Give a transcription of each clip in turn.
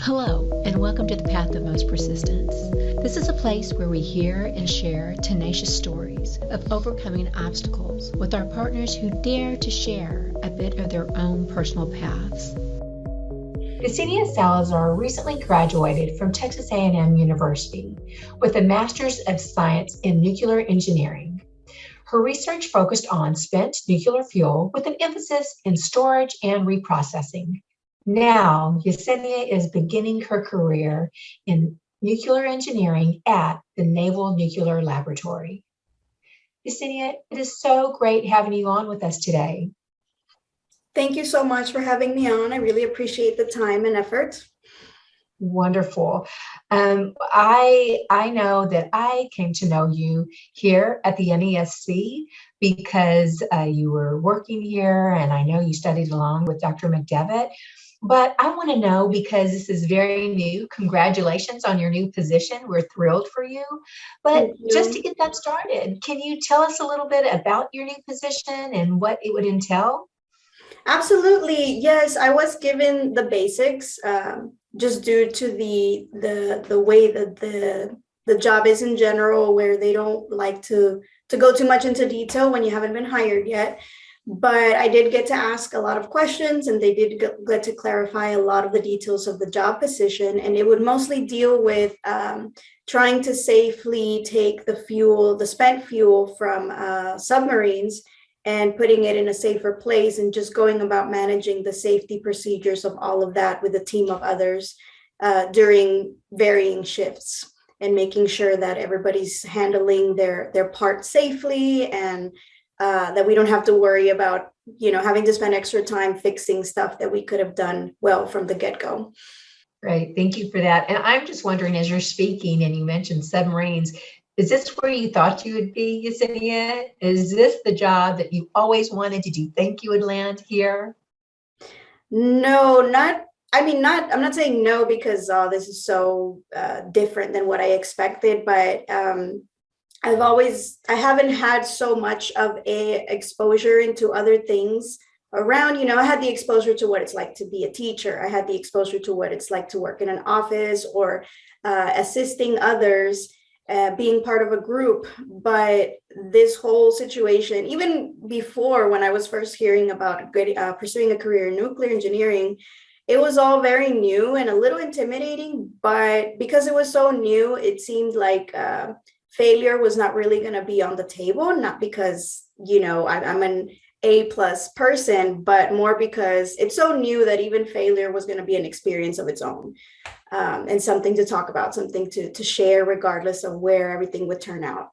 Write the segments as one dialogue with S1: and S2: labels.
S1: Hello, and welcome to the Path of Most Persistence. This is a place where we hear and share tenacious stories of overcoming obstacles with our partners who dare to share a bit of their own personal paths. Yesenia Salazar recently graduated from Texas A&M University with a Master's of Science in Nuclear Engineering. Her research focused on spent nuclear fuel with an emphasis in storage and reprocessing. Now, Yesenia is beginning her career in nuclear engineering at the Naval Nuclear Laboratory. Yesenia, it is so great having you on with us today.
S2: Thank you so much for having me on. I really appreciate the time and effort.
S1: Wonderful. I know that I came to know you here at the NESC because you were working here, and I know you studied along with Dr. McDevitt. But I want to know, because this is very new, congratulations on your new position. We're thrilled for you. But just to get that started, can you tell us a little bit about your new position and what it would entail?
S2: Absolutely. Yes, I was given the basics just due to the way that the job is in general, where they don't like to go too much into detail when you haven't been hired yet. But I did get to ask a lot of questions, and they did get to clarify a lot of the details of the job position. And it would mostly deal with trying to safely take the spent fuel from submarines and putting it in a safer place, and just going about managing the safety procedures of all of that with a team of others during varying shifts, and making sure that everybody's handling their part safely, and that we don't have to worry about, having to spend extra time fixing stuff that we could have done well from the get-go.
S1: Great, thank you for that. And I'm just wondering, as you're speaking and you mentioned submarines, is this where you thought you would be, Yesenia? Is this the job that you always wanted? Did you think you would land here?
S2: No, I'm not saying no because this is so different than what I expected, but I haven't had so much of a exposure into other things around. I had the exposure to what it's like to be a teacher. I had the exposure to what it's like to work in an office or assisting others, being part of a group. But this whole situation, even before, when I was first hearing about pursuing a career in nuclear engineering, it was all very new and a little intimidating. But because it was so new, it seemed like failure was not really going to be on the table, not because, I'm an A+ person, but more because it's so new that even failure was going to be an experience of its own, and something to talk about, something to share, regardless of where everything would turn out.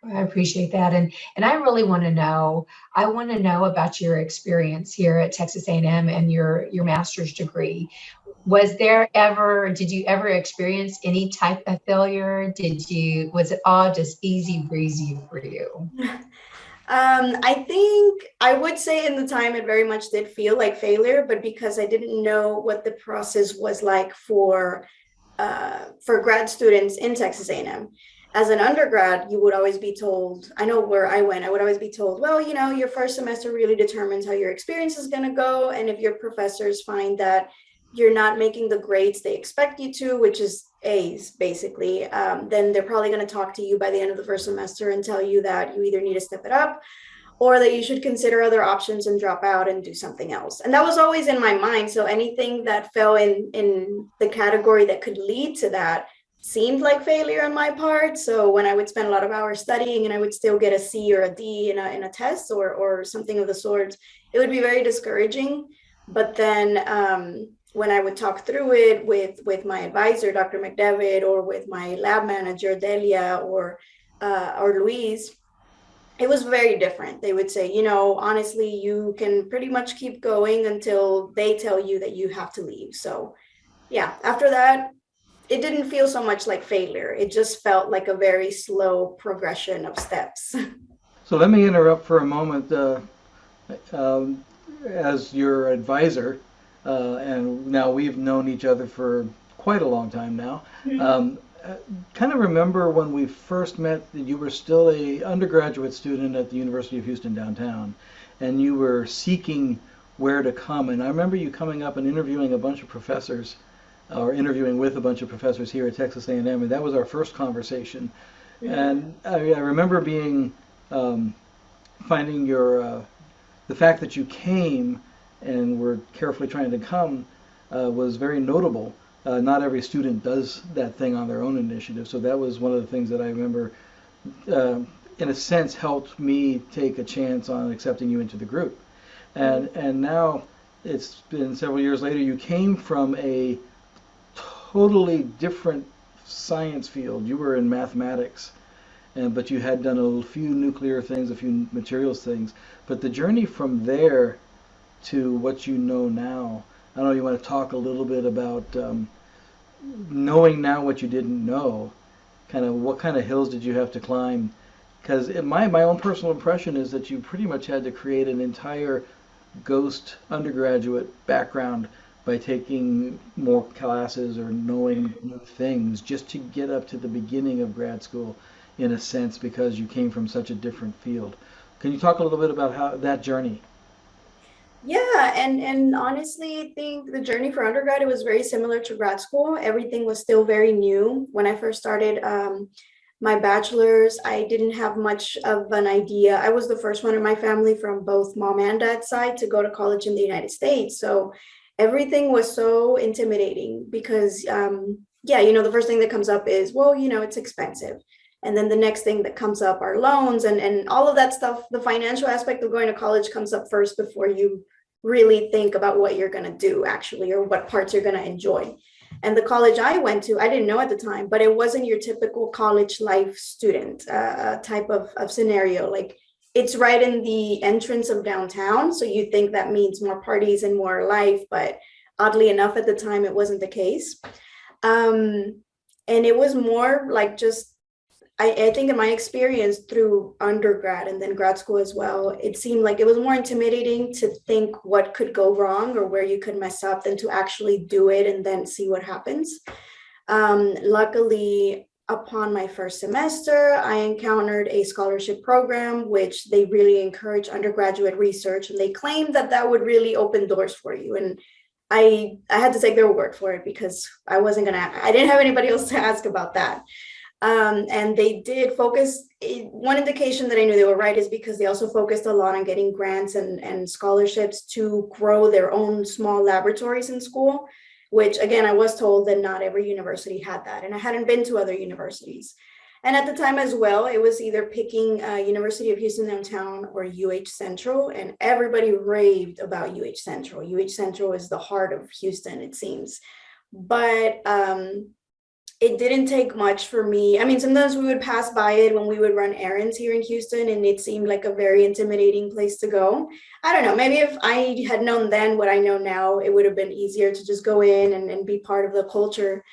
S1: I appreciate that. And I really want to know, about your experience here at Texas A&M and your master's degree. Did you ever experience any type of failure? Was it all just easy breezy for you?
S2: I think I would say in the time it very much did feel like failure, but because I didn't know what the process was like for grad students in Texas A&M. As an undergrad, you would always be told, I know where I went, I would always be told, well, your first semester really determines how your experience is going to go. And if your professors find that you're not making the grades they expect you to, which is A's basically, then they're probably going to talk to you by the end of the first semester and tell you that you either need to step it up, or that you should consider other options and drop out and do something else. And that was always in my mind. So anything that fell in the category that could lead to that seemed like failure on my part. So when I would spend a lot of hours studying and I would still get a C or a D in a test or something of the sort, it would be very discouraging. But then when I would talk through it with my advisor, Dr. McDevitt, or with my lab manager, Delia, or Louise, it was very different. They would say, honestly, you can pretty much keep going until they tell you that you have to leave. So yeah, after that, it didn't feel so much like failure. It just felt like a very slow progression of steps.
S3: So let me interrupt for a moment. As your advisor, and now we've known each other for quite a long time now. Kind of remember when we first met, you were still a undergraduate student at the University of Houston downtown, and you were seeking where to come. And I remember you coming up and interviewing a bunch of professors or interviewing with a bunch of professors here at Texas A&M, and that was our first conversation. And I remember being finding the fact that you came and were carefully trying to come was very notable. Not every student does that thing on their own initiative, so that was one of the things that I remember, in a sense, helped me take a chance on accepting you into the group. And now it's been several years later. You came from a totally different science field. You were in mathematics, but you had done a few nuclear things, a few materials things. But the journey from there to what you know now, I don't know, you want to talk a little bit about knowing now what you didn't know, kind of what kind of hills did you have to climb? Because my own personal impression is that you pretty much had to create an entire ghost undergraduate background by taking more classes or knowing new things just to get up to the beginning of grad school, in a sense, because you came from such a different field. Can you talk a little bit about how that journey?
S2: Yeah, and honestly, I think the journey for undergrad, it was very similar to grad school. Everything was still very new. When I first started my bachelor's, I didn't have much of an idea. I was the first one in my family from both mom and dad's side to go to college in the United States. So everything was so intimidating because, yeah, the first thing that comes up is, well, it's expensive. And then the next thing that comes up are loans and all of that stuff. The financial aspect of going to college comes up first before you really think about what you're going to do actually, or what parts you're going to enjoy. And the college I went to, I didn't know at the time, but it wasn't your typical college life student type of scenario. Like, it's right in the entrance of downtown. So you think that means more parties and more life, but oddly enough, at the time, it wasn't the case. And it was more like just, I think in my experience through undergrad and then grad school as well, it seemed like it was more intimidating to think what could go wrong or where you could mess up than to actually do it and then see what happens. Luckily, upon my first semester, I encountered a scholarship program, which they really encourage undergraduate research, and they claimed that that would really open doors for you. And I had to take their word for it because I didn't have anybody else to ask about that. And they did focus. One indication that I knew they were right is because they also focused a lot on getting grants and scholarships to grow their own small laboratories in school, which again, I was told that not every university had that. And I hadn't been to other universities. And at the time as well, it was either picking University of Houston downtown or UH Central, and everybody raved about UH Central. UH Central is the heart of Houston, it seems. But it didn't take much for me. I mean, sometimes we would pass by it when we would run errands here in Houston, and it seemed like a very intimidating place to go. I don't know, maybe if I had known then what I know now, it would have been easier to just go in and be part of the culture.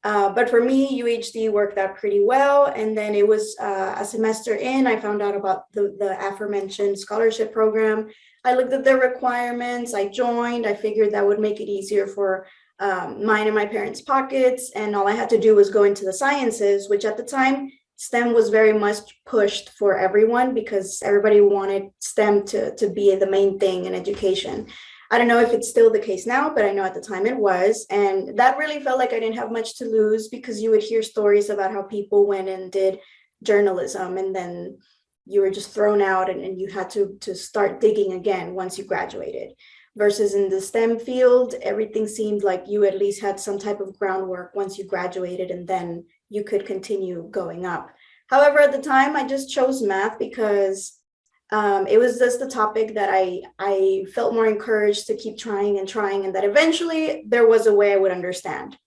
S2: But for me, UHD worked out pretty well. And then it was a semester in, I found out about the aforementioned scholarship program. I looked at the requirements, I joined, I figured that would make it easier for mine and my parents' pockets. And all I had to do was go into the sciences, which at the time, STEM was very much pushed for everyone because everybody wanted STEM to be the main thing in education. I don't know if it's still the case now, but I know at the time it was. And that really felt like I didn't have much to lose because you would hear stories about how people went and did journalism and then you were just thrown out and you had to start digging again once you graduated. Versus in the STEM field, everything seemed like you at least had some type of groundwork once you graduated and then you could continue going up. However, at the time, I just chose math because it was just the topic that I felt more encouraged to keep trying and that eventually there was a way I would understand.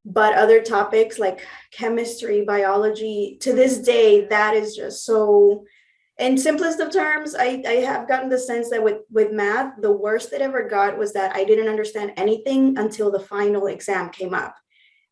S2: But other topics like chemistry, biology, to this day, that is just so, in simplest of terms, I have gotten the sense that with math, the worst it ever got was that I didn't understand anything until the final exam came up.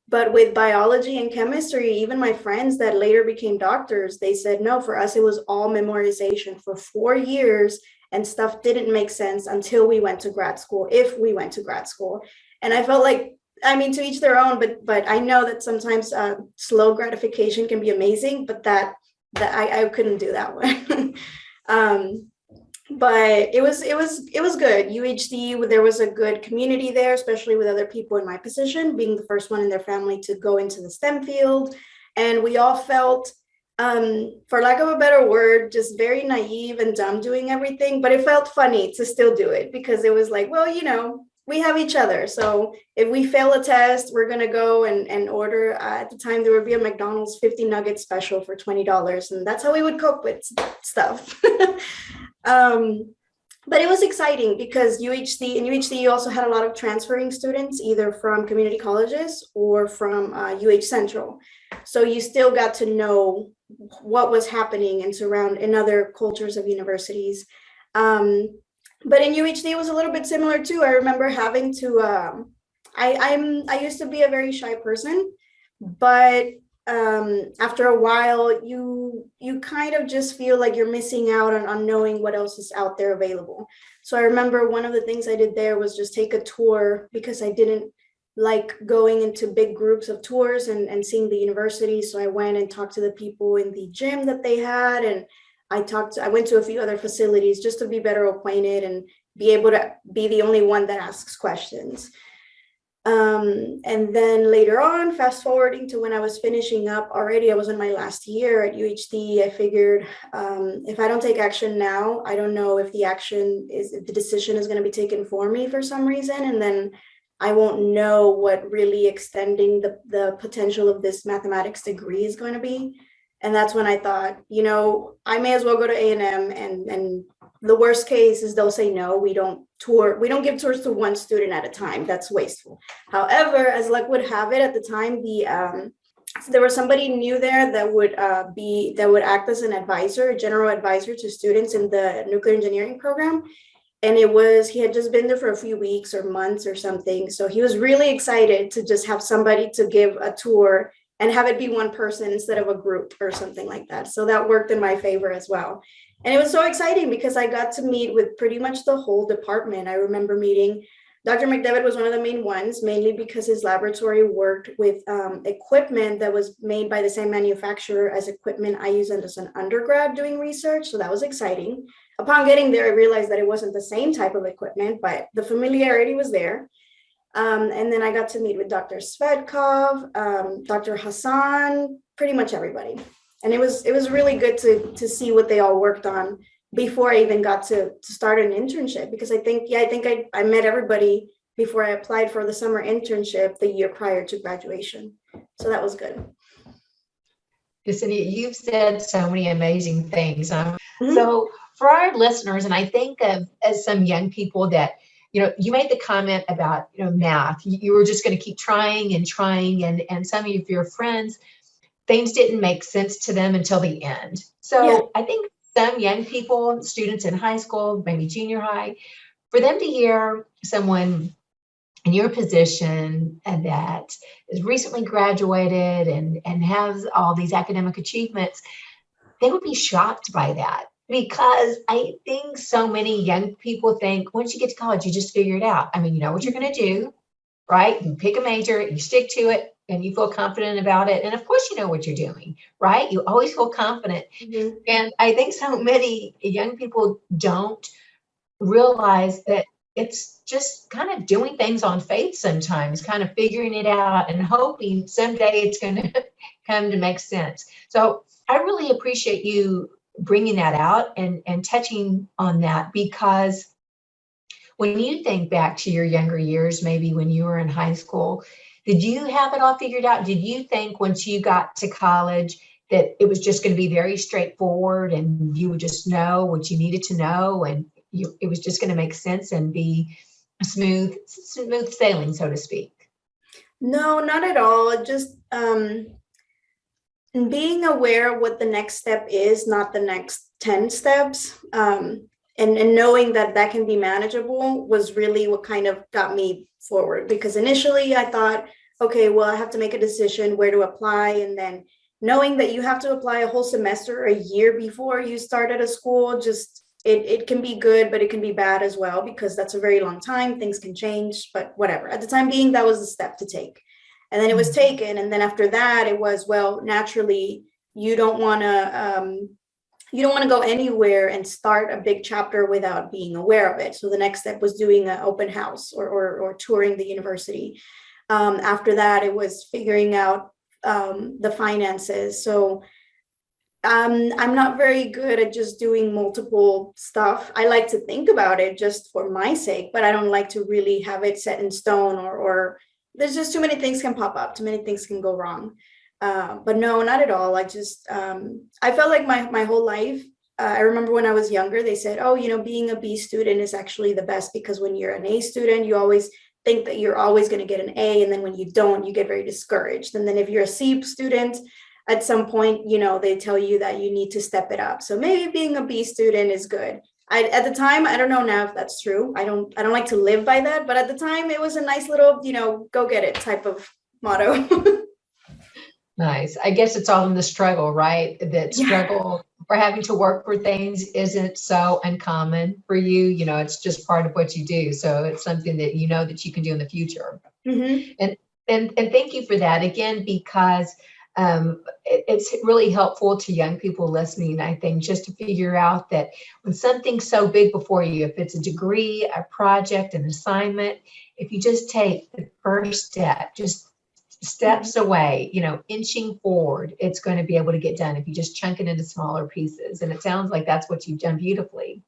S2: But with biology and chemistry, even my friends that later became doctors, they said, no, for us, it was all memorization for 4 years and stuff didn't make sense until we went to grad school, if we went to grad school. And I felt like, I mean, to each their own, but I know that sometimes slow gratification can be amazing, but that I couldn't do that one. but it was good. UHD, there was a good community there, especially with other people in my position, being the first one in their family to go into the STEM field. And we all felt, for lack of a better word, just very naive and dumb doing everything. But it felt funny to still do it because it was like, well, we have each other. So if we fail a test, we're going to go and order. At the time, there would be a McDonald's 50 nugget special for $20. And that's how we would cope with stuff. But it was exciting because UHC you also had a lot of transferring students, either from community colleges or from UH Central. So you still got to know what was happening in other cultures of universities. But in UHD, it was a little bit similar too. I remember having to, I used to be a very shy person, but after a while, you kind of just feel like you're missing out on knowing what else is out there available. So I remember one of the things I did there was just take a tour because I didn't like going into big groups of tours and seeing the university. So I went and talked to the people in the gym that they had, and I went to a few other facilities just to be better acquainted and be able to be the only one that asks questions. And then later on, fast forwarding to when I was finishing up already, I was in my last year at UHD. I figured if I don't take action now, I don't know if the decision is going to be taken for me for some reason. And then I won't know what really extending the potential of this mathematics degree is going to be. And that's when I thought, I may as well go to A&M, and the worst case is they'll say no, we don't give tours to one student at a time. That's wasteful. However, as luck would have it, at the time, there was somebody new there that would act as an advisor, a general advisor to students in the nuclear engineering program. And he had just been there for a few weeks or months or something. So he was really excited to just have somebody to give a tour and have it be one person instead of a group or something like that. So that worked in my favor as well. And it was so exciting because I got to meet with pretty much the whole department. I remember meeting Dr. McDevitt was one of the main ones, mainly because his laboratory worked with equipment that was made by the same manufacturer as equipment I used as an undergrad doing research. So that was exciting. Upon getting there, I realized that it wasn't the same type of equipment, but the familiarity was there. And then I got to meet with Dr. Svetkov, Dr. Hassan, pretty much everybody. And it was really good to see what they all worked on before I even got to start an internship, because I think I met everybody before I applied for the summer internship the year prior to graduation. So that was good.
S4: Yesenia, you've said so many amazing things. So for our listeners, and I think of as some young people that, you made the comment about, math. You were just going to keep trying, and some of your friends, things didn't make sense to them until the end. So yeah. I think some young people, students in high school, maybe junior high, for them to hear someone in your position that is recently graduated and has all these academic achievements, they would be shocked by that. Because I think so many young people think once you get to college, you just figure it out. I mean, you know what you're going to do, right? You pick a major, you stick to it, and you feel confident about it. And of course, you know what you're doing, right? You always feel confident. Mm-hmm. And I think so many young people don't realize that it's just kind of doing things on faith sometimes, kind of figuring it out and hoping someday it's going to come to make sense. So I really appreciate you bringing that out and touching on that, because when you think back to your younger years, maybe when you were in high school, did you have it all figured out? Did you think once you got to college that it was just going to be very straightforward and you would just know what you needed to know and it was just going to make sense and be a smooth sailing, so to speak?
S2: No, not at all. Just being aware of what the next step is, not the next 10 steps, and knowing that can be manageable was really what kind of got me forward. Because initially I thought, okay, well, I have to make a decision where to apply. And then knowing that you have to apply a whole semester, a year before you start at a school, just it can be good, but it can be bad as well, because that's a very long time. Things can change, but whatever. At the time being, that was the step to take. And then it was taken. And then after that, it was, well, naturally, you don't want to you don't want to go anywhere and start a big chapter without being aware of it. So the next step was doing an open house or touring the university. After that, it was figuring out the finances. So I'm not very good at just doing multiple stuff. I like to think about it just for my sake, but I don't like to really have it set in stone, or there's just too many things can pop up, too many things can go wrong. But no, not at all. I just, I felt like my whole life, I remember when I was younger, they said, oh, being a B student is actually the best, because when you're an A student, you always think that you're always going to get an A. And then when you don't, you get very discouraged. And then if you're a C student, at some point, they tell you that you need to step it up. So maybe being a B student is good. At the time, I don't know now if that's true. I don't like to live by that, but at the time it was a nice little, go get it type of motto.
S4: Nice. I guess it's all in the struggle, right? That struggle for having to work for things isn't so uncommon for you. It's just part of what you do. So it's something that that you can do in the future.
S2: Mm-hmm.
S4: And thank you for that again, because it's really helpful to young people listening, I think, just to figure out that when something's so big before you, if it's a degree, a project, an assignment, if you just take the first step, just steps away, inching forward, it's going to be able to get done if you just chunk it into smaller pieces. And it sounds like that's what you've done beautifully.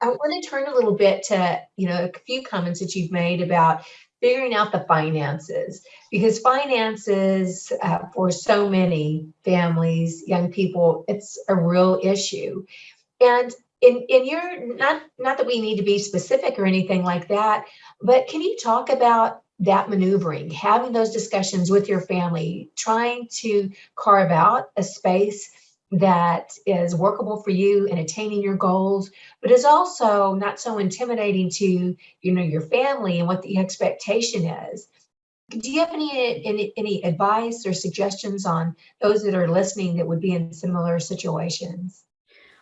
S4: I want to turn a little bit to, a few comments that you've made about figuring out the finances, because finances for so many families, young people, it's a real issue. And in your, not that we need to be specific or anything like that, but can you talk about that maneuvering, having those discussions with your family, trying to carve out a space that is workable for you in attaining your goals, but is also not so intimidating to, your family and what the expectation is. Do you have any advice or suggestions on those that are listening that would be in similar situations?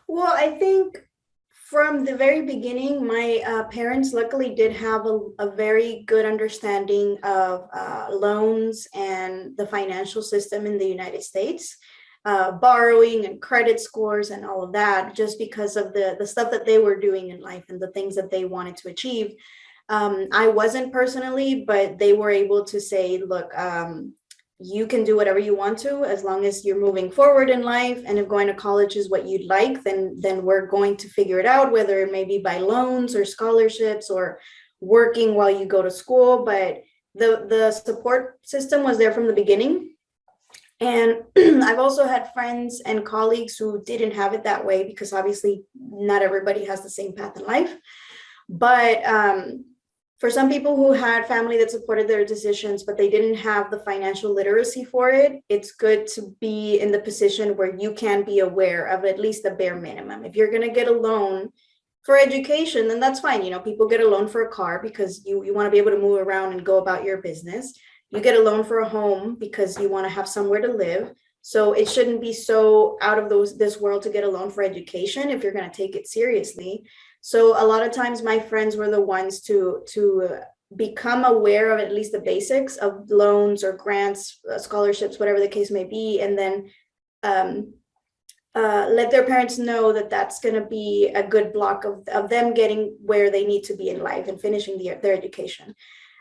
S2: Well, I think from the very beginning, my parents luckily did have a very good understanding of loans and the financial system in the United States. Borrowing and credit scores and all of that, just because of the stuff that they were doing in life and the things that they wanted to achieve. I wasn't personally, but they were able to say, look, you can do whatever you want to, as long as you're moving forward in life. And if going to college is what you'd like, then we're going to figure it out, whether it may be by loans or scholarships or working while you go to school. But the support system was there from the beginning. And I've also had friends and colleagues who didn't have it that way, because obviously not everybody has the same path in life. But for some people who had family that supported their decisions, but they didn't have the financial literacy for it, it's good to be in the position where you can be aware of at least the bare minimum. If you're going to get a loan for education, then that's fine. People get a loan for a car because you want to be able to move around and go about your business. You get a loan for a home because you want to have somewhere to live. So it shouldn't be so out of this world to get a loan for education if you're going to take it seriously. So a lot of times my friends were the ones to become aware of at least the basics of loans or grants, scholarships, whatever the case may be, and then let their parents know that that's going to be a good block of them getting where they need to be in life and finishing their education.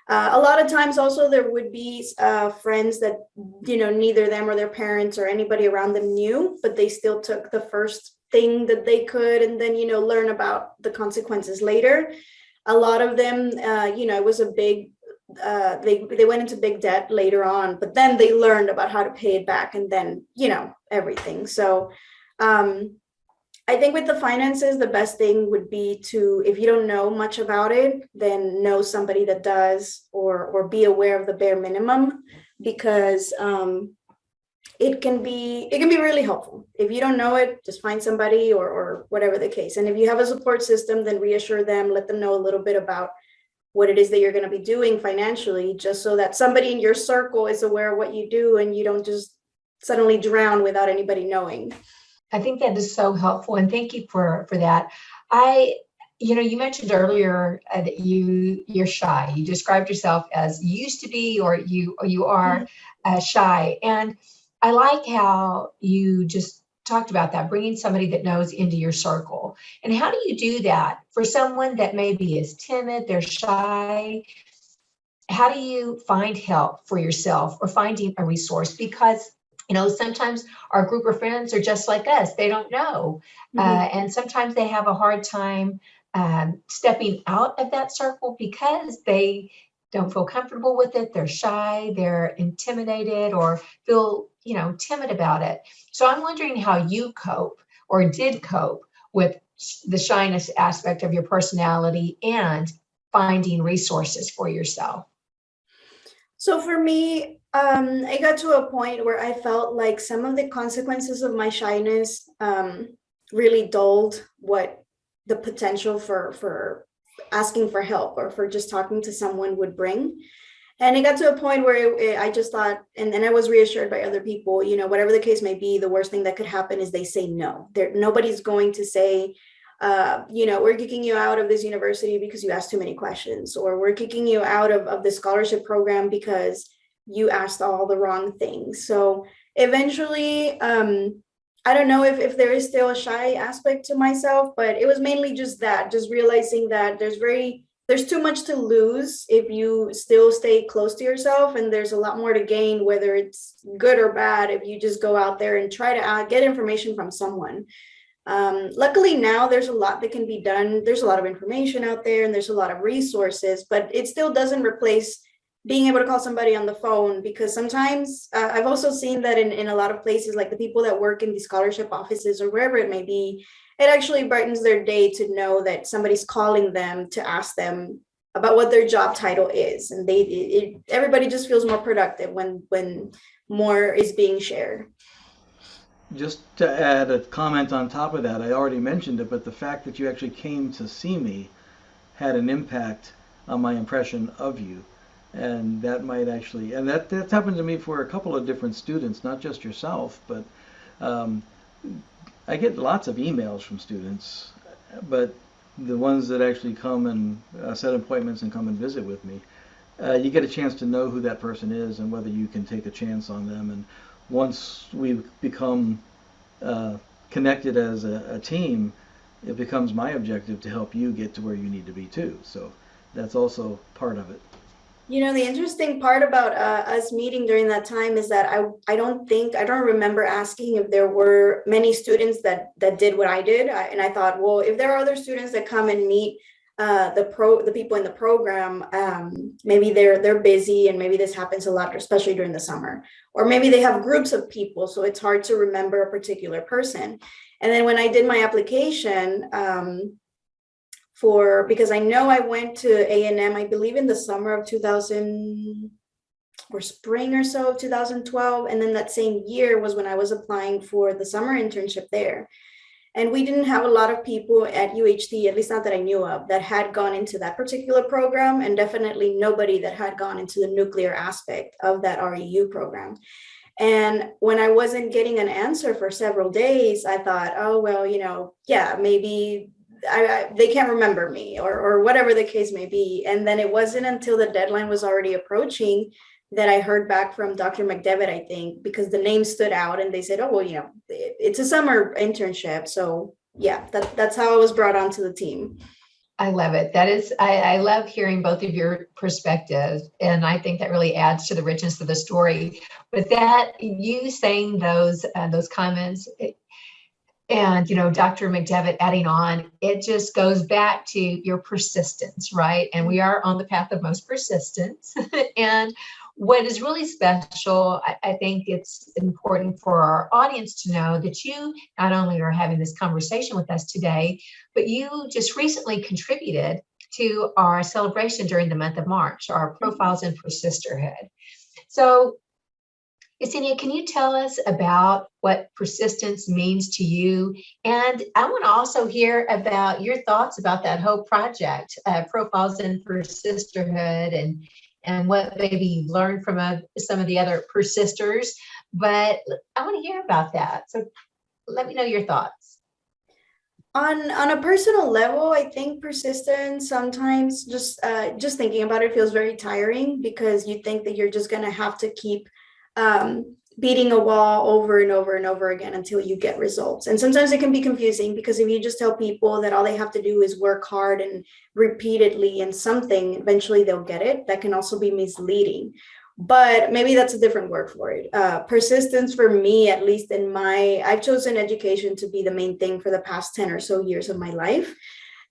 S2: A lot of times also there would be friends that, neither them or their parents or anybody around them knew, but they still took the first thing that they could and then, learn about the consequences later. A lot of them, it was a big, they went into big debt later on, but then they learned about how to pay it back and then, everything. So I think with the finances, the best thing would be to, if you don't know much about it, then know somebody that does, or be aware of the bare minimum, because it can be really helpful. If you don't know it, just find somebody or whatever the case. And if you have a support system, then reassure them, let them know a little bit about what it is that you're going to be doing financially, just so that somebody in your circle is aware of what you do and you don't just suddenly drown without anybody knowing.
S4: I think that is so helpful, and thank you for that. You mentioned earlier that you're shy. You described yourself as you used to be, or you are shy, and I like how you just talked about that, bringing somebody that knows into your circle. And how do you do that for someone that maybe is timid, they're shy? How do you find help for yourself or finding a resource? Because, sometimes our group of friends are just like us. They don't know. And sometimes they have a hard time stepping out of that circle because they don't feel comfortable with it. They're shy, they're intimidated, or feel, timid about it. So I'm wondering how you cope or did cope with the shyness aspect of your personality and finding resources for yourself.
S2: So for me, I got to a point where I felt like some of the consequences of my shyness really dulled what the potential for asking for help or for just talking to someone would bring. And it got to a point where I just thought, and then I was reassured by other people, whatever the case may be, the worst thing that could happen is they say no. Nobody's going to say, we're kicking you out of this university because you asked too many questions, or we're kicking you out of the scholarship program because you asked all the wrong things. So eventually, I don't know if there is still a shy aspect to myself, but it was mainly just realizing that there's too much to lose if you still stay close to yourself, and there's a lot more to gain, whether it's good or bad, if you just go out there and try to get information from someone. Luckily now there's a lot that can be done. There's a lot of information out there and there's a lot of resources, but it still doesn't replace being able to call somebody on the phone, because sometimes I've also seen that in a lot of places, like the people that work in the scholarship offices or wherever it may be, it actually brightens their day to know that somebody's calling them to ask them about what their job title is. And everybody just feels more productive when more is being shared.
S3: Just to add a comment on top of that, I already mentioned it, but the fact that you actually came to see me had an impact on my impression of you. And that might actually, and that's happened to me for a couple of different students, not just yourself, but I get lots of emails from students, but the ones that actually come and set appointments and come and visit with me, you get a chance to know who that person is and whether you can take a chance on them. And once we become connected as a team, it becomes my objective to help you get to where you need to be too. So that's also part of it.
S2: The interesting part about us meeting during that time is that I don't remember asking if there were many students that did what I did. And I thought, well, if there are other students that come and meet the people in the program, maybe they're busy, and maybe this happens a lot, especially during the summer, or maybe they have groups of people, so it's hard to remember a particular person. And then when I did my application, because I know I went to A&M, I believe in the summer of 2000 or spring or so of 2012. And then that same year was when I was applying for the summer internship there. And we didn't have a lot of people at UHT, at least not that I knew of, that had gone into that particular program, and definitely nobody that had gone into the nuclear aspect of that REU program. And when I wasn't getting an answer for several days, I thought, oh, well, maybe they can't remember me, or whatever the case may be. And then it wasn't until the deadline was already approaching that I heard back from Dr. McDevitt, I think, because the name stood out and they said, oh, well, it's a summer internship. So yeah, that's how I was brought onto the team.
S4: I love it. I love hearing both of your perspectives. And I think that really adds to the richness of the story. But that you saying those comments, and, Dr. McDevitt adding on, it just goes back to your persistence, right? And we are on the path of most persistence. And what is really special, I think it's important for our audience to know that you not only are having this conversation with us today, but you just recently contributed to our celebration during the month of March, our Profiles in Persisterhood. So, Yesenia, can you tell us about what persistence means to you? And I want to also hear about your thoughts about that whole project, Profiles in Persisterhood, and what maybe you've learned from some of the other persisters. But I want to hear about that. So let me know your thoughts.
S2: On a personal level, I think persistence sometimes just thinking about it feels very tiring, because you think that you're just going to have to keep beating a wall over and over and over again until you get results. And sometimes it can be confusing, because if you just tell people that all they have to do is work hard and repeatedly in something, eventually they'll get it. That can also be misleading. But maybe that's a different word for it. Persistence for me, at least I've chosen education to be the main thing for the past 10 or so years of my life.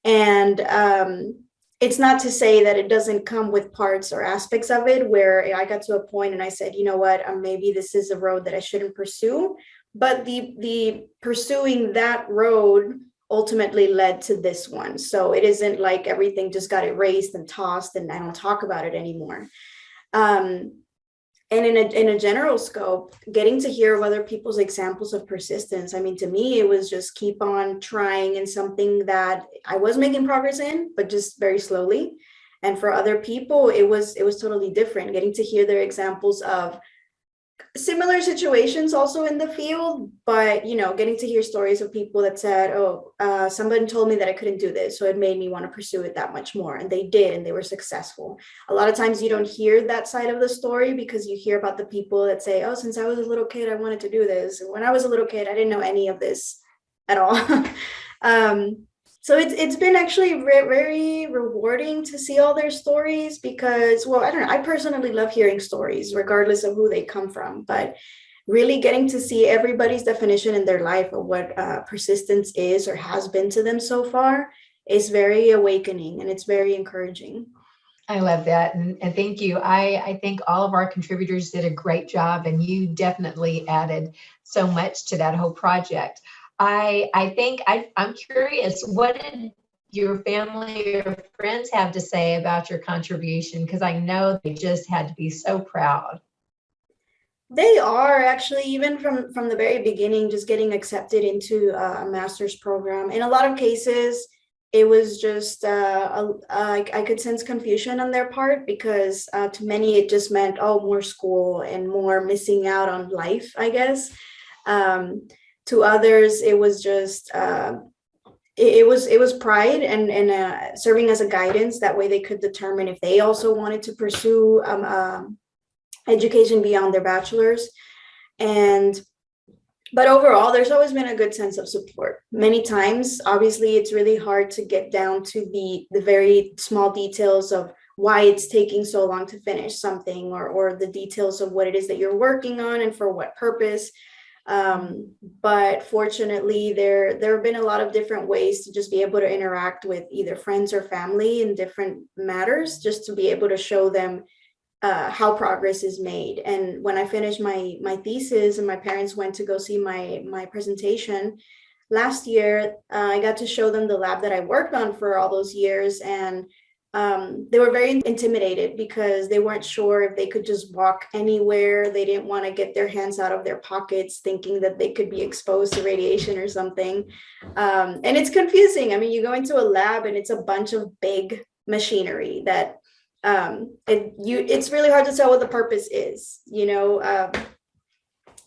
S2: And it's not to say that it doesn't come with parts or aspects of it where I got to a point and I said, you know what, maybe this is a road that I shouldn't pursue. But the pursuing that road ultimately led to this one. So it isn't like everything just got erased and tossed and I don't talk about it anymore. And in a general scope, getting to hear of other people's examples of persistence, I mean, to me, it was just keep on trying in something that I was making progress in, but just very slowly. And for other people, it was totally different, getting to hear their examples of similar situations also in the field, but, you know, getting to hear stories of people that said, somebody told me that I couldn't do this, so it made me want to pursue it that much more. And they did, and they were successful. A lot of times you don't hear that side of the story because you hear about the people that say, oh, since I was a little kid, I wanted to do this. When I was a little kid, I didn't know any of this at all. So it's been actually very rewarding to see all their stories because, well, I don't know, I personally love hearing stories regardless of who they come from, but really getting to see everybody's definition in their life of what persistence is or has been to them so far is very awakening, and it's very encouraging.
S4: I love that. And thank you. I think all of our contributors did a great job, and you definitely added so much to that whole project. I think I'm curious, what did your family or friends have to say about your contribution? Because I know they just had to be so proud.
S2: They are actually, even from the very beginning, just getting accepted into a master's program. In a lot of cases, it was just, I could sense confusion on their part because to many, it just meant, oh, more school and more missing out on life, I guess. To others, it was just, it was pride and serving as a guidance. That way they could determine if they also wanted to pursue education beyond their bachelor's. But overall, there's always been a good sense of support. Many times, obviously, it's really hard to get down to the very small details of why it's taking so long to finish something, or the details of what it is that you're working on and for what purpose. But fortunately, there have been a lot of different ways to just be able to interact with either friends or family in different matters, just to be able to show them how progress is made. And when I finished my thesis and my parents went to go see my presentation last year, I got to show them the lab that I worked on for all those years. And they were very intimidated because they weren't sure if they could just walk anywhere. They didn't want to get their hands out of their pockets thinking that they could be exposed to radiation or something. And it's confusing. I mean, you go into a lab and it's a bunch of big machinery that it's really hard to tell what the purpose is, you know.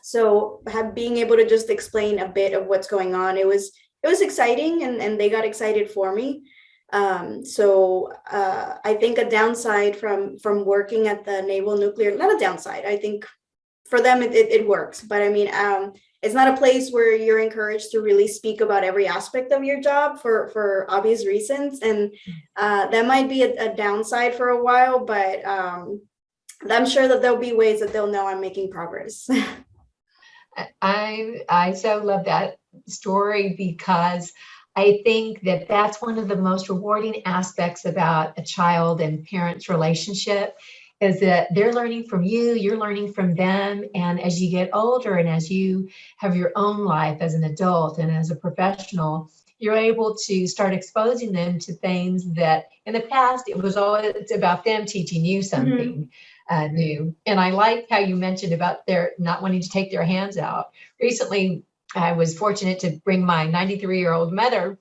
S2: So being able to just explain a bit of what's going on, it was exciting, and they got excited for me. So I think a downside from working at the Naval Nuclear, not a downside, I think for them it works, but I mean, it's not a place where you're encouraged to really speak about every aspect of your job for obvious reasons. And that might be a downside for a while, but I'm sure that there'll be ways that they'll know I'm making progress.
S4: I so love that story because I think that that's one of the most rewarding aspects about a child and parent's relationship, is that they're learning from you, you're learning from them. And as you get older and as you have your own life as an adult and as a professional, you're able to start exposing them to things that in the past, it was always about them teaching you something new. And I like how you mentioned about their not wanting to take their hands out. Recently, I was fortunate to bring my 93-year-old mother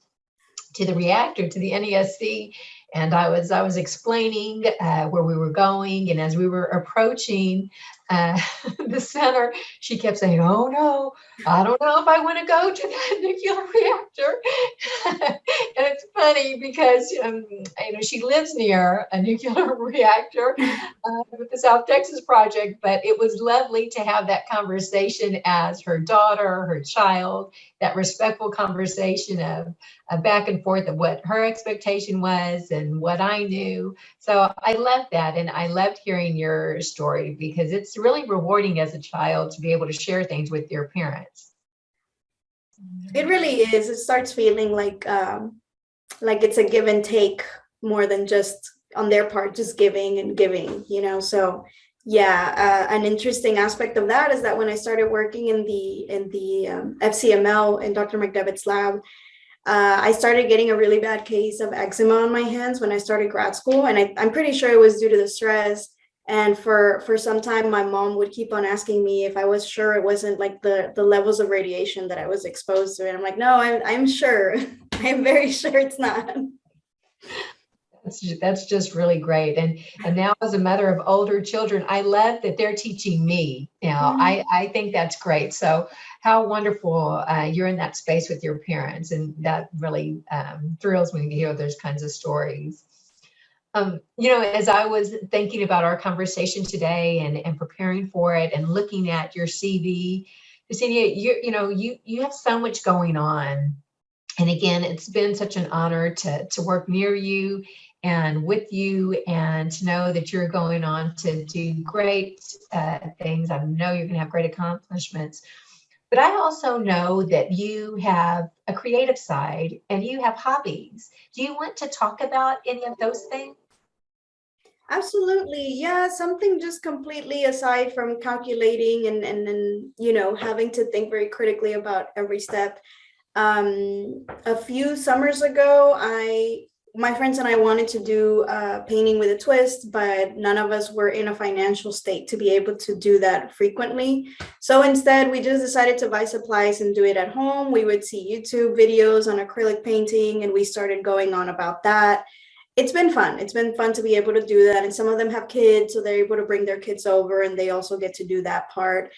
S4: to the reactor, to the NESC. And I was explaining where we were going, and as we were approaching the center, she kept saying, "Oh no, I don't know if I want to go to that nuclear reactor." And it's funny because she lives near a nuclear reactor with the South Texas project, but it was lovely to have that conversation as her daughter, her child, that respectful conversation of back and forth of what her expectation was and what I knew. So I loved that. And I loved hearing your story because it's really rewarding as a child to be able to share things with your parents.
S2: It really is. It starts feeling like it's a give and take more than just on their part, just giving and giving, So yeah, an interesting aspect of that is that when I started working in the FCML in Dr. McDevitt's lab, I started getting a really bad case of eczema on my hands when I started grad school. And I'm pretty sure it was due to the stress. And for some time, my mom would keep on asking me if I was sure it wasn't like the levels of radiation that I was exposed to. And I'm like, no, I'm sure. I'm very sure it's not.
S4: That's just really great. And now as a mother of older children, I love that they're teaching me now. I think that's great. So how wonderful you're in that space with your parents. And that really thrills me to hear those kinds of stories. As I was thinking about our conversation today and preparing for it and looking at your CV, Yesenia, you have so much going on. And again, it's been such an honor to work near you and with you and to know that you're going on to do great things. I know you're going to have great accomplishments. But I also know that you have a creative side and you have hobbies. Do you want to talk about any of those things?
S2: Absolutely. Yeah, something just completely aside from calculating and having to think very critically about every step. A few summers ago, my friends and I wanted to do painting with a twist, but none of us were in a financial state to be able to do that frequently. So instead, we just decided to buy supplies and do it at home. We would see YouTube videos on acrylic painting, and we started going on about that. It's been fun. It's been fun to be able to do that. And some of them have kids, so they're able to bring their kids over and they also get to do that part.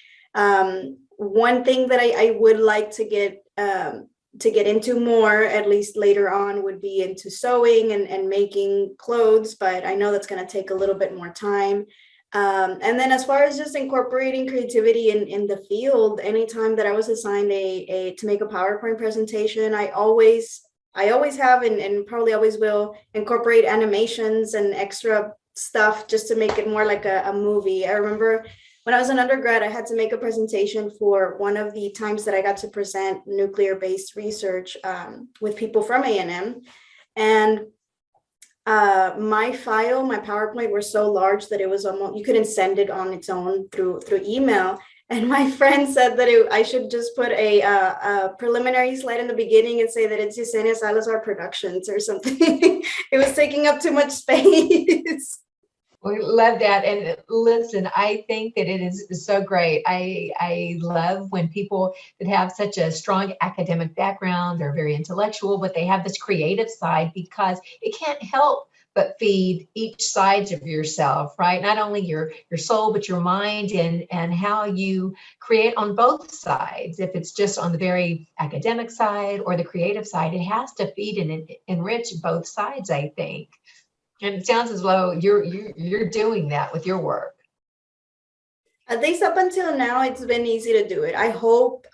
S2: One thing that I would like to get into more, at least later on, would be into sewing and making clothes, but I know that's going to take a little bit more time. And then as far as just incorporating creativity in the field, anytime that I was assigned to make a PowerPoint presentation, I always have and probably always will incorporate animations and extra stuff just to make it more like a movie. I remember when I was an undergrad, I had to make a presentation for one of the times that I got to present nuclear-based research with people from A&M. And my PowerPoint were so large that it was almost, you couldn't send it on its own through email. And my friend said that I should just put a preliminary slide in the beginning and say that it's Yesenia Salazar Productions or something. It was taking up too much space.
S4: We love that. And listen, I think that it is so great. I love when people that have such a strong academic background, they're very intellectual, but they have this creative side because it can't help but feed each sides of yourself, right? Not only your soul, but your mind and how you create on both sides. If it's just on the very academic side or the creative side, it has to feed and enrich both sides, I think. And it sounds as though you're doing that with your work.
S2: At least up until now, it's been easy to do it. I hope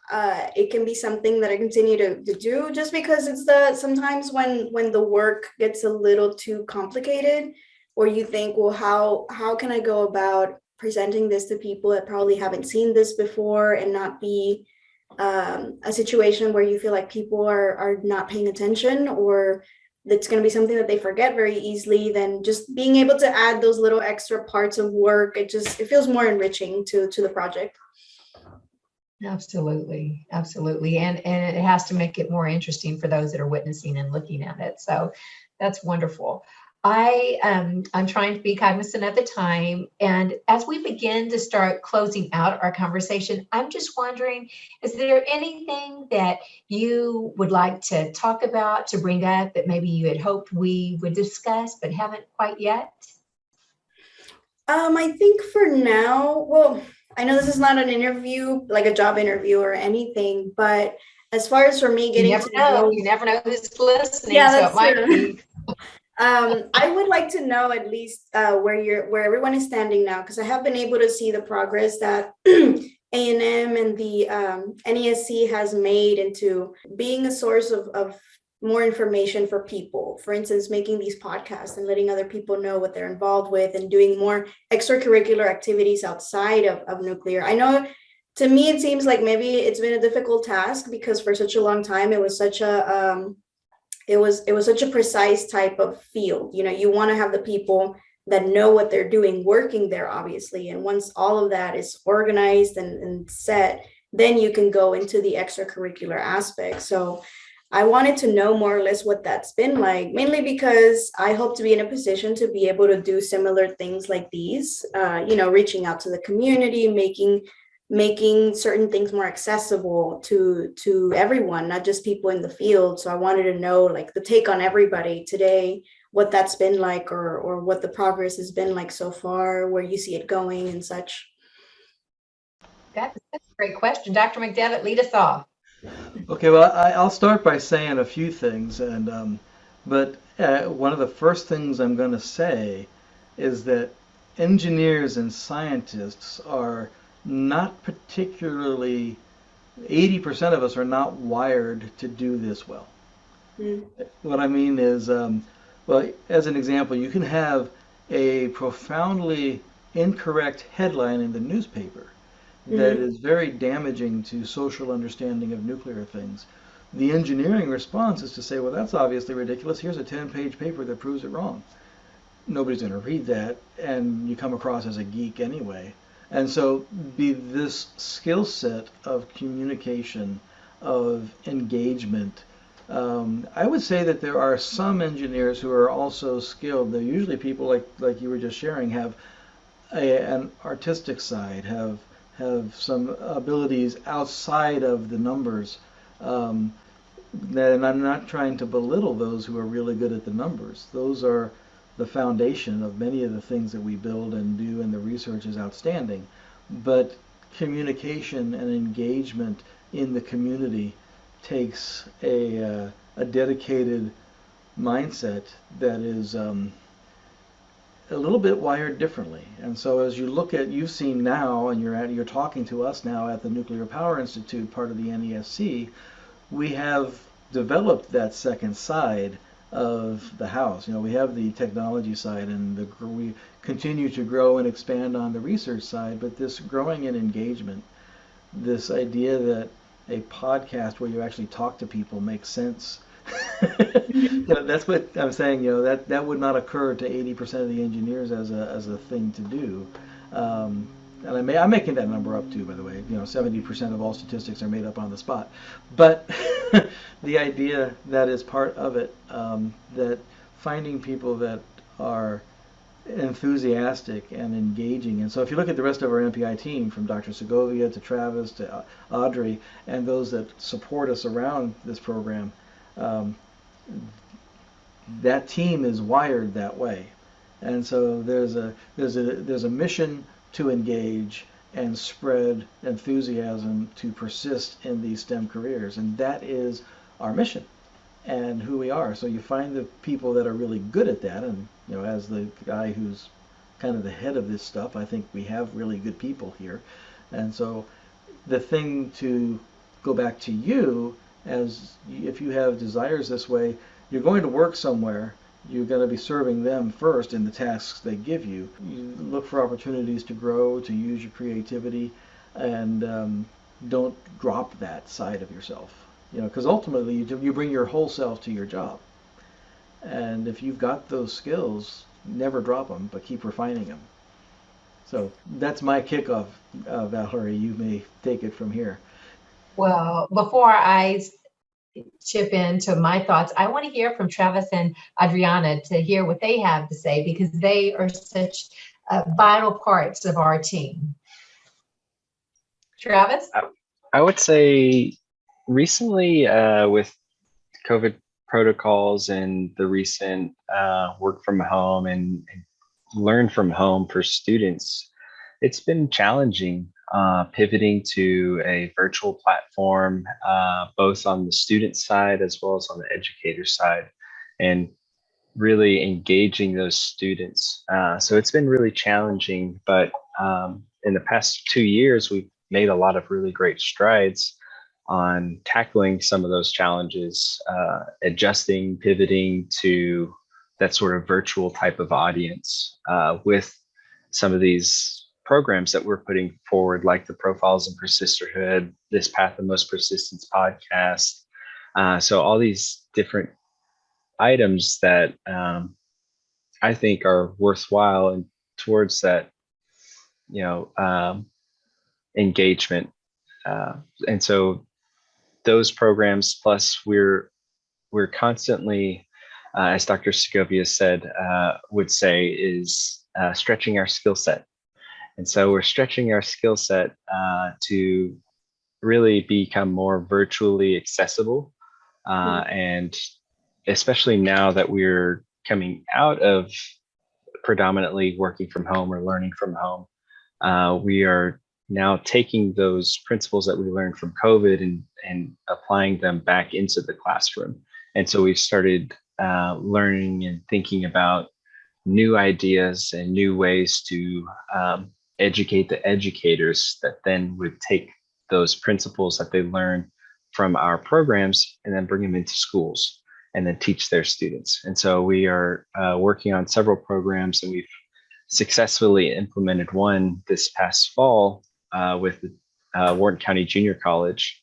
S2: it can be something that I continue to do, just because it's sometimes when the work gets a little too complicated, or you think, well, how can I go about presenting this to people that probably haven't seen this before and not be a situation where you feel like people are not paying attention, or that's going to be something that they forget very easily. Then just being able to add those little extra parts of work, it feels more enriching to the project.
S4: Absolutely. And it has to make it more interesting for those that are witnessing and looking at it. So that's wonderful. I'm trying to be cognizant of the time. And as we begin to start closing out our conversation, I'm just wondering, is there anything that you would like to talk about, to bring up, that maybe you had hoped we would discuss but haven't quite yet?
S2: I think for now, well, I know this is not an interview, like a job interview or anything, but as far as for me
S4: You
S2: getting
S4: never
S2: to
S4: know.
S2: know,
S4: You never know who's listening,
S2: yeah,
S4: so it
S2: that's
S4: might
S2: true.
S4: be.
S2: I would like to know at least where everyone is standing now, because I have been able to see the progress that A&M and the NESC has made into being a source of more information for people. For instance, making these podcasts and letting other people know what they're involved with and doing more extracurricular activities outside of nuclear. I know to me it seems like maybe it's been a difficult task because for such a long time it was such a it was such a precise type of field. You want to have the people that know what they're doing working there, obviously, and once all of that is organized and set, then you can go into the extracurricular aspect. So I wanted to know more or less what that's been like, mainly because I hope to be in a position to be able to do similar things like these, reaching out to the community, making certain things more accessible to everyone, not just people in the field. So I wanted to know, like, the take on everybody today, what that's been like, or what the progress has been like so far, where you see it going and such.
S4: That's a great question. Dr. McDevitt, lead us off.
S3: Okay, well, I'll start by saying a few things, but one of the first things I'm going to say is that engineers and scientists are not particularly, 80% of us are not wired to do this well.
S2: Mm.
S3: What I mean is, well, as an example, you can have a profoundly incorrect headline in the newspaper that
S2: Mm-hmm.
S3: is very damaging to social understanding of nuclear things. The engineering response is to say, well, that's obviously ridiculous. Here's a 10-page paper that proves it wrong. Nobody's going to read that, and you come across as a geek anyway. And so, this skill set of communication, of engagement. I would say that there are some engineers who are also skilled. They're usually people like you were just sharing, have an artistic side, have some abilities outside of the numbers. Um, and I'm not trying to belittle those who are really good at the numbers. Those are the foundation of many of the things that we build and do, and the research is outstanding. But communication and engagement in the community takes a dedicated mindset that is a little bit wired differently. And so as you look at, you've seen now, and you're talking to us now at the Nuclear Power Institute, part of the NESC, we have developed that second side of the house. We have the technology side, and we continue to grow and expand on the research side, but this growing in engagement, this idea that a podcast where you actually talk to people makes sense. That's what I'm saying. That would not occur to 80% of the engineers as a thing to do. And I'm making that number up too, by the way. 70% of all statistics are made up on the spot. But the idea that is part of it, that finding people that are enthusiastic and engaging. And so if you look at the rest of our MPI team, from Dr. Segovia to Travis to Audrey, and those that support us around this program, um, that team is wired that way. And so there's a mission to engage and spread enthusiasm to persist in these STEM careers, and that is our mission and who we are. So you find the people that are really good at that, and as the guy who's kind of the head of this stuff, I think we have really good people here. And so the thing to go back to you, as if you have desires this way, you're going to work somewhere. You're going to be serving them first in the tasks they give you. You look for opportunities to grow, to use your creativity, and don't drop that side of yourself. Because ultimately you bring your whole self to your job. And if you've got those skills, never drop them, but keep refining them. So that's my kickoff, Valerie. You may take it from here.
S4: Well, before I chip into my thoughts, I want to hear from Travis and Adriana to hear what they have to say, because they are such vital parts of our team. Travis?
S5: I would say recently, with COVID protocols and the recent work from home and learn from home for students, it's been challenging. pivoting to a virtual platform, both on the student side as well as on the educator side, and really engaging those students. So it's been really challenging, but in the past 2 years, we've made a lot of really great strides on tackling some of those challenges, adjusting, pivoting to that sort of virtual type of audience with some of these programs that we're putting forward, like the Profiles in Persisterhood, this Path of Most Persistence podcast. So all these different items that I think are worthwhile and towards that, engagement. And so those programs, plus we're constantly, as Dr. Segovia would say, is stretching our skill set. And so we're stretching our skill set to really become more virtually accessible. And especially now that we're coming out of predominantly working from home or learning from home, we are now taking those principles that we learned from COVID and applying them back into the classroom. And so we've started learning and thinking about new ideas and new ways to educate the educators that then would take those principles that they learn from our programs and then bring them into schools and then teach their students. And so we are working on several programs, and we've successfully implemented one this past fall with Wharton County Junior College.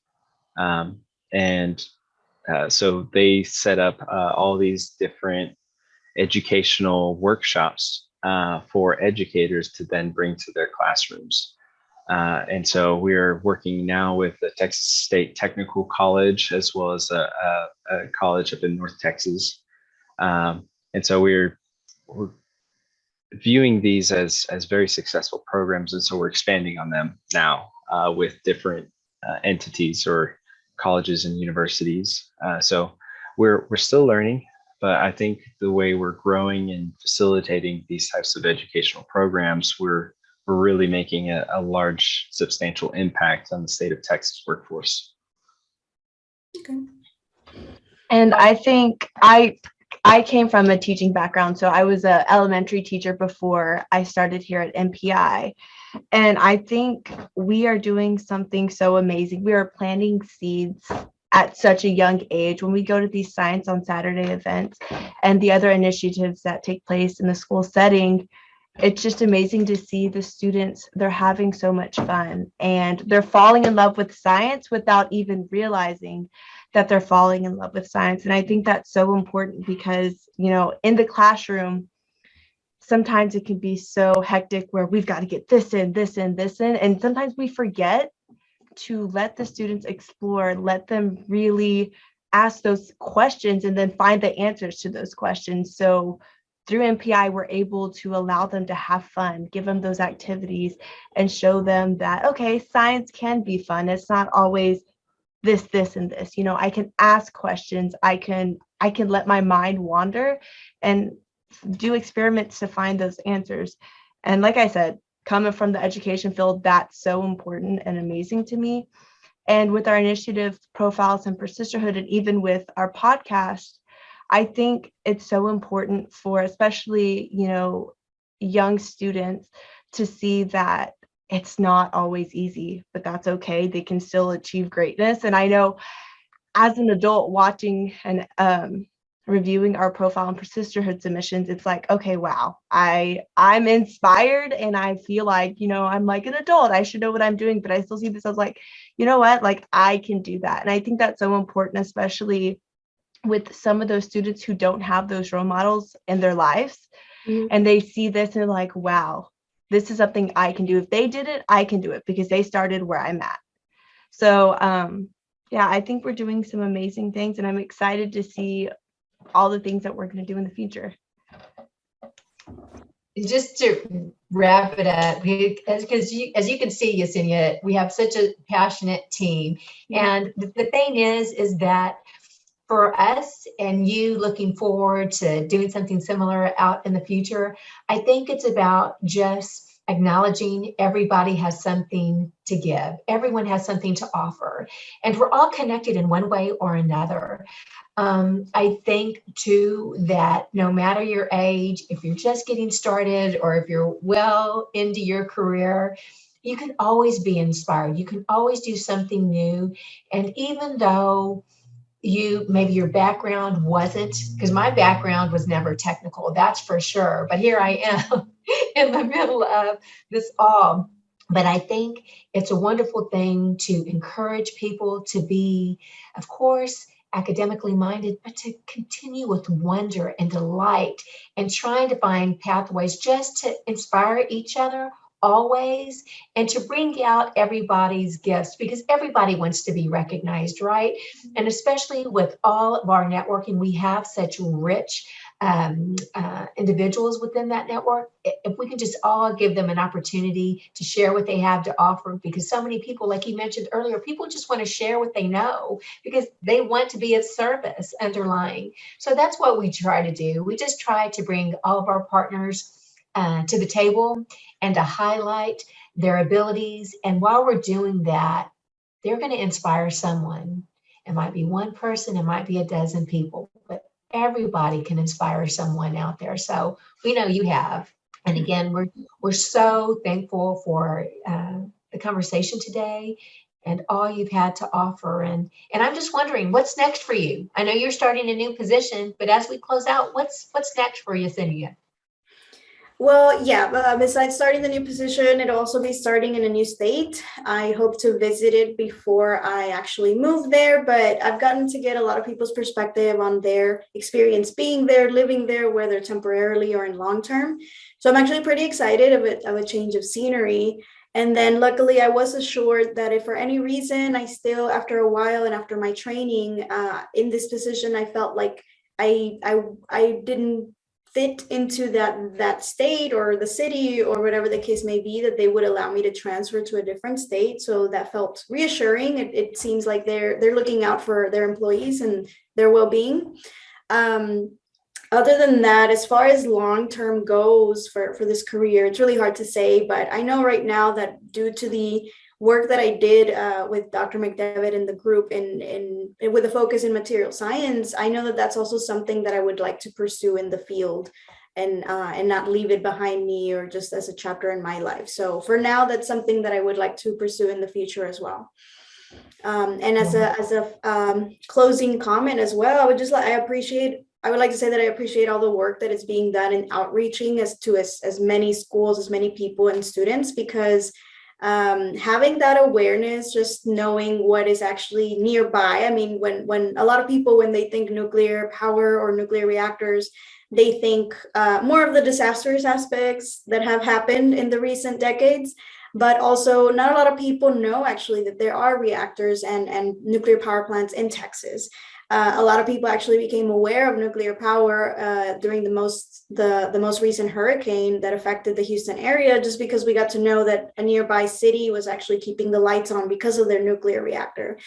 S5: So they set up all these different educational workshops for educators to then bring to their classrooms. And so we're working now with the Texas State Technical College, as well as a college up in North Texas. And so we're viewing these as very successful programs. And so we're expanding on them now with different entities or colleges and universities. So we're still learning, but I think the way we're growing and facilitating these types of educational programs, we're really making a large, substantial impact on the state of Texas workforce.
S2: Okay.
S6: And I think I came from a teaching background, so I was an elementary teacher before I started here at MPI. And I think we are doing something so amazing. We are planting seeds at such a young age when we go to these Science on Saturday events and the other initiatives that take place in the school setting. It's just amazing to see the students. They're having so much fun and they're falling in love with science without even realizing that they're falling in love with science. And I think that's so important because, in the classroom, sometimes it can be so hectic where we've got to get this in, this in, this in. And sometimes we forget to let the students explore, let them really ask those questions and then find the answers to those questions. So through MPI, we're able to allow them to have fun, give them those activities and show them that, okay, science can be fun. It's not always this, and this. I can ask questions. I can let my mind wander and do experiments to find those answers. And like I said, coming from the education field, that's so important and amazing to me. And with our initiative, Profiles in Persisterhood, and even with our podcast, I think it's so important for especially, young students to see that it's not always easy, but that's okay. They can still achieve greatness. And I know as an adult watching and reviewing our Profile and Persisterhood submissions, it's like, okay, wow, I'm inspired and I feel like, I'm like an adult. I should know what I'm doing, but I still see this as like, you know what, like I can do that. And I think that's so important, especially with some of those students who don't have those role models in their lives. Mm-hmm. And they see this and they're like, wow, this is something I can do. If they did it, I can do it because they started where I'm at. So yeah, I think we're doing some amazing things and I'm excited to see all the things that we're going to do in the future.
S4: Just to wrap it up, because as you can see, Yesenia, we have such a passionate team. And the thing is that for us and you looking forward to doing something similar out in the future, I think it's about just acknowledging everybody has something to give. Everyone has something to offer. And we're all connected in one way or another. I think too that no matter your age, if you're just getting started or if you're well into your career, you can always be inspired. You can always do something new. And even though maybe your background wasn't, because my background was never technical, that's for sure. But here I am in the middle of this all. But I think it's a wonderful thing to encourage people to be, of course, academically minded, but to continue with wonder and delight and trying to find pathways just to inspire each other always, and to bring out everybody's gifts, because everybody wants to be recognized, right? And especially with all of our networking, we have such rich individuals within that network. If we can just all give them an opportunity to share what they have to offer, because so many people, like you mentioned earlier, people just want to share what they know because they want to be of service underlying. So that's what we try to do. We just try to bring all of our partners to the table and to highlight their abilities. And while we're doing that, they're going to inspire someone. It might be one person, it might be a dozen people, but everybody can inspire someone out there. So we know you have. And again, we're so thankful for the conversation today and all you've had to offer. And I'm just wondering, what's next for you? I know you're starting a new position, but as we close out, what's next for Yesenia?
S2: Well, yeah, besides starting the new position, it'll also be starting in a new state. I hope to visit it before I actually move there, but I've gotten to get a lot of people's perspective on their experience being there, living there, whether temporarily or in long term. So I'm actually pretty excited of a change of scenery. And then luckily I was assured that if for any reason I still, after a while and after my training in this position, I felt like I didn't fit into that state or the city or whatever the case may be, that they would allow me to transfer to a different state. So that felt reassuring. It seems like they're looking out for their employees and their well-being. Other than that, as far as long-term goes for this career, it's really hard to say, but I know right now that due to the work that I did with Dr. McDevitt and the group and with a focus in material science, I know that that's also something that I would like to pursue in the field and not leave it behind me or just as a chapter in my life. So for now, that's something that I would like to pursue in the future as well. And as a closing comment as well, I would like to say that I appreciate all the work that is being done in outreaching as many schools, as many people and students, because having that awareness, just knowing what is actually nearby. I mean, when a lot of people, when they think nuclear power or nuclear reactors, they think more of the disastrous aspects that have happened in the recent decades. But also not a lot of people know actually that there are reactors and nuclear power plants in Texas. A lot of people actually became aware of nuclear power during the most recent hurricane that affected the Houston area, just because we got to know that a nearby city was actually keeping the lights on because of their nuclear reactor.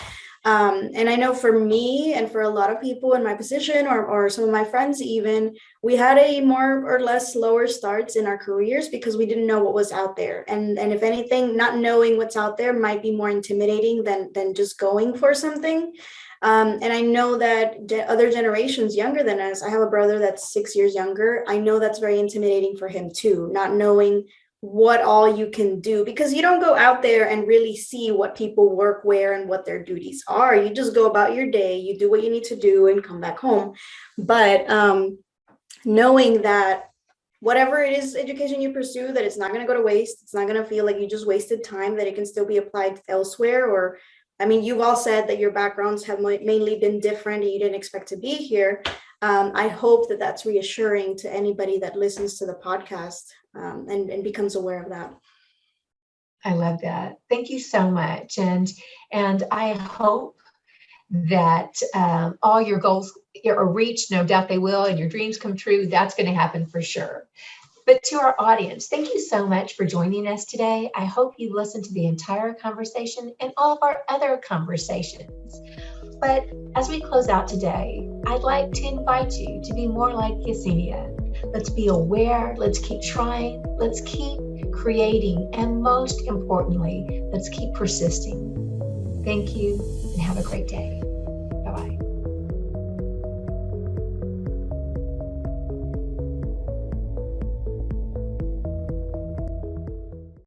S2: And I know for me and for a lot of people in my position or some of my friends even, we had a more or less slower starts in our careers because we didn't know what was out there. And if anything, not knowing what's out there might be more intimidating than just going for something. And I know that other generations younger than us, I have a brother that's 6 years younger. I know that's very intimidating for him too, not knowing what all you can do, because you don't go out there and really see what people work where and what their duties are. You just go about your day, you do what you need to do and come back home. But knowing that whatever it is education you pursue, that it's not going to go to waste, it's not going to feel like you just wasted time, that it can still be applied elsewhere. Or I mean, you've all said that your backgrounds have mainly been different and you didn't expect to be here. I hope that that's reassuring to anybody that listens to the podcast and becomes aware of that.
S4: I love that. Thank you so much. And I hope that all your goals are reached. No doubt they will, and your dreams come true. That's going to happen for sure. But to our audience, thank you so much for joining us today. I hope you listened to the entire conversation and all of our other conversations. But as we close out today, I'd like to invite you to be more like Yesenia. Let's be aware. Let's keep trying. Let's keep
S1: creating, and most importantly, let's keep persisting. Thank you and have a great day.